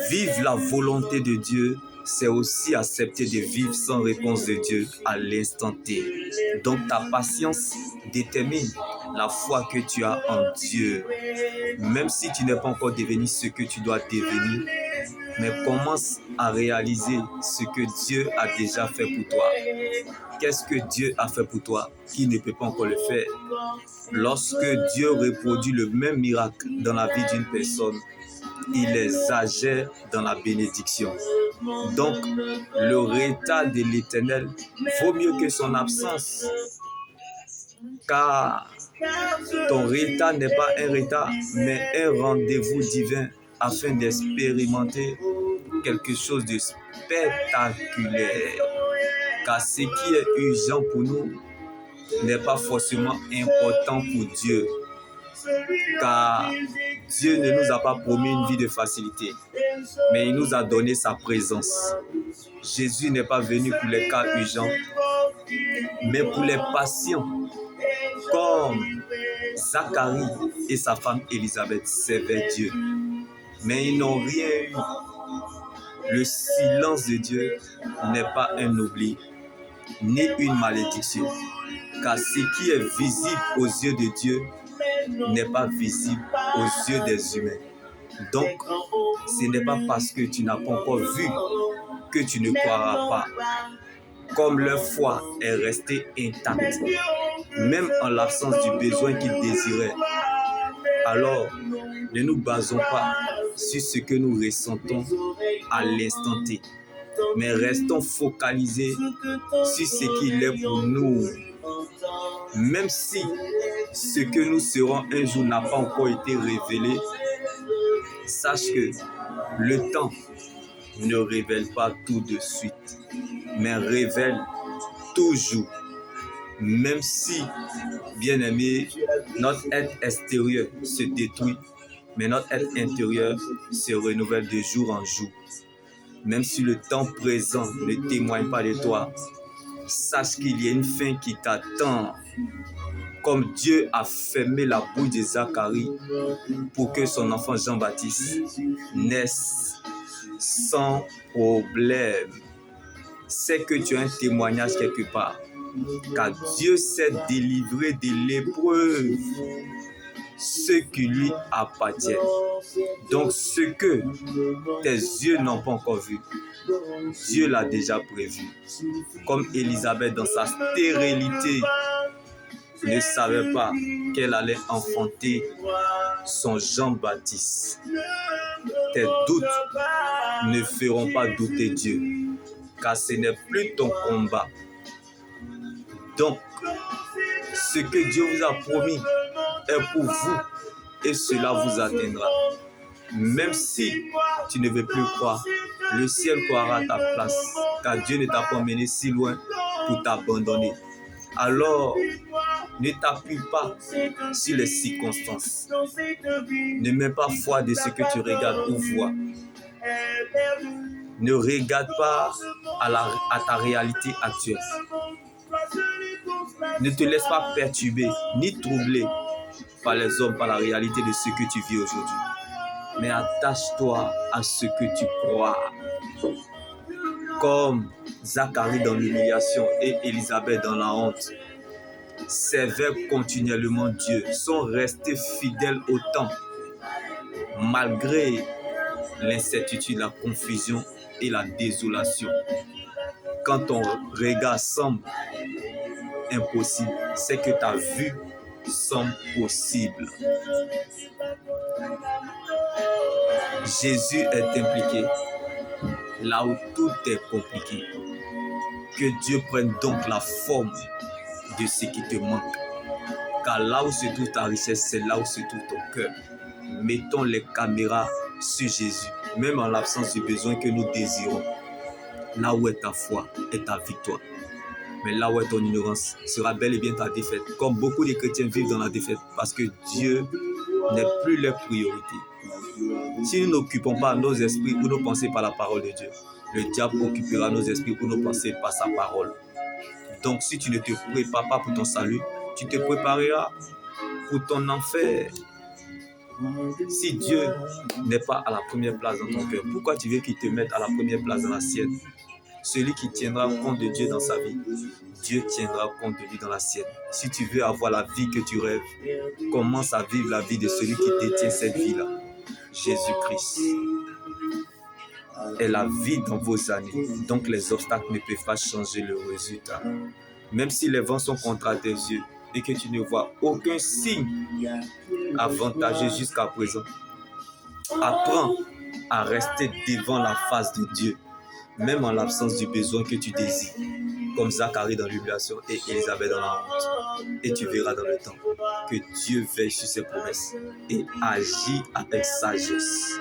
Vivre la volonté de Dieu, c'est aussi accepter de vivre sans réponse de Dieu à l'instant T. Donc ta patience détermine la foi que tu as en Dieu. Même si tu n'es pas encore devenu ce que tu dois devenir, mais commence à réaliser ce que Dieu a déjà fait pour toi. Qu'est-ce que Dieu a fait pour toi qui ne peut pas encore le faire? Lorsque Dieu reproduit le même miracle dans la vie d'une personne, il les agit dans la bénédiction. Donc, le retard de l'Éternel vaut mieux que son absence. Car ton retard n'est pas un retard, mais un rendez-vous divin afin d'expérimenter quelque chose de spectaculaire. Car ce qui est urgent pour nous n'est pas forcément important pour Dieu. Car Dieu ne nous a pas promis une vie de facilité, mais il nous a donné sa présence. Jésus n'est pas venu pour les cas urgents, mais pour les patients, comme Zacharie et sa femme Élisabeth servaient Dieu. Mais ils n'ont rien eu. Le silence de Dieu n'est pas un oubli, ni une malédiction. Car ce qui est visible aux yeux de Dieu n'est pas visible aux yeux des humains. Donc, ce n'est pas parce que tu n'as pas encore vu que tu ne croiras pas. Comme leur foi est restée intacte, même en l'absence du besoin qu'ils désiraient. Alors, ne nous basons pas sur ce que nous ressentons à l'instant T, mais restons focalisés sur ce qu'il est pour nous. Même si ce que nous serons un jour n'a pas encore été révélé, sache que le temps ne révèle pas tout de suite, mais révèle toujours. Même si, bien aimé, notre être extérieur se détruit, mais notre être intérieur se renouvelle de jour en jour. Même si le temps présent ne témoigne pas de toi, sache qu'il y a une fin qui t'attend. Comme Dieu a fermé la bouche de Zacharie pour que son enfant Jean-Baptiste naisse sans problème. C'est que tu as un témoignage quelque part. Car Dieu s'est délivré de l'épreuve, ce qui lui appartient. Donc ce que tes yeux n'ont pas encore vu, Dieu l'a déjà prévu. Comme Élisabeth dans sa stérilité ne savait pas qu'elle allait enfanter son Jean-Baptiste. Tes doutes ne feront pas douter Dieu, car ce n'est plus ton combat. Donc, ce que Dieu vous a promis est pour vous et cela vous atteindra. Même si tu ne veux plus croire, le ciel croira à ta place, car Dieu ne t'a pas mené si loin pour t'abandonner. Alors, ne t'appuie pas sur les circonstances. Ne mets pas foi de ce que tu regardes ou vois. Ne regarde pas à ta réalité actuelle. Ne te laisse pas perturber ni troubler par les hommes, par la réalité de ce que tu vis aujourd'hui. Mais attache-toi à ce que tu crois. Comme Zacharie dans l'humiliation et Élisabeth dans la honte, servaient continuellement Dieu, sont restés fidèles au temps, malgré l'incertitude, la confusion et la désolation. Quand ton regard semble impossible, c'est que ta vue semble possible. Jésus est impliqué là où tout est compliqué. Que Dieu prenne donc la forme de ce qui te manque. Car là où se trouve ta richesse, c'est là où se trouve ton cœur. Mettons les caméras sur Jésus, même en l'absence du besoin que nous désirons. Là où est ta foi et ta victoire. Mais là où est ton ignorance sera bel et bien ta défaite. Comme beaucoup de chrétiens vivent dans la défaite parce que Dieu n'est plus leur priorité. Si nous n'occupons pas nos esprits ou nos pensées par la parole de Dieu, le diable occupera nos esprits ou nos pensées par sa parole. Donc si tu ne te prépares pas pour ton salut, tu te prépareras pour ton enfer. Si Dieu n'est pas à la première place dans ton cœur, pourquoi tu veux qu'il te mette à la première place dans la sienne? Celui qui tiendra compte de Dieu dans sa vie, Dieu tiendra compte de lui dans la sienne. Si tu veux avoir la vie que tu rêves, commence à vivre la vie de celui qui détient cette vie-là. Jésus-Christ est la vie dans vos années. Donc les obstacles ne peuvent pas changer le résultat. Même si les vents sont contre tes yeux et que tu ne vois aucun signe avantageux jusqu'à présent, apprends à rester devant la face de Dieu, même en l'absence du besoin que tu désires, comme Zacharie dans l'humiliation et Élisabeth dans la honte. Et tu verras dans le temps que Dieu veille sur ses promesses et agit avec sagesse.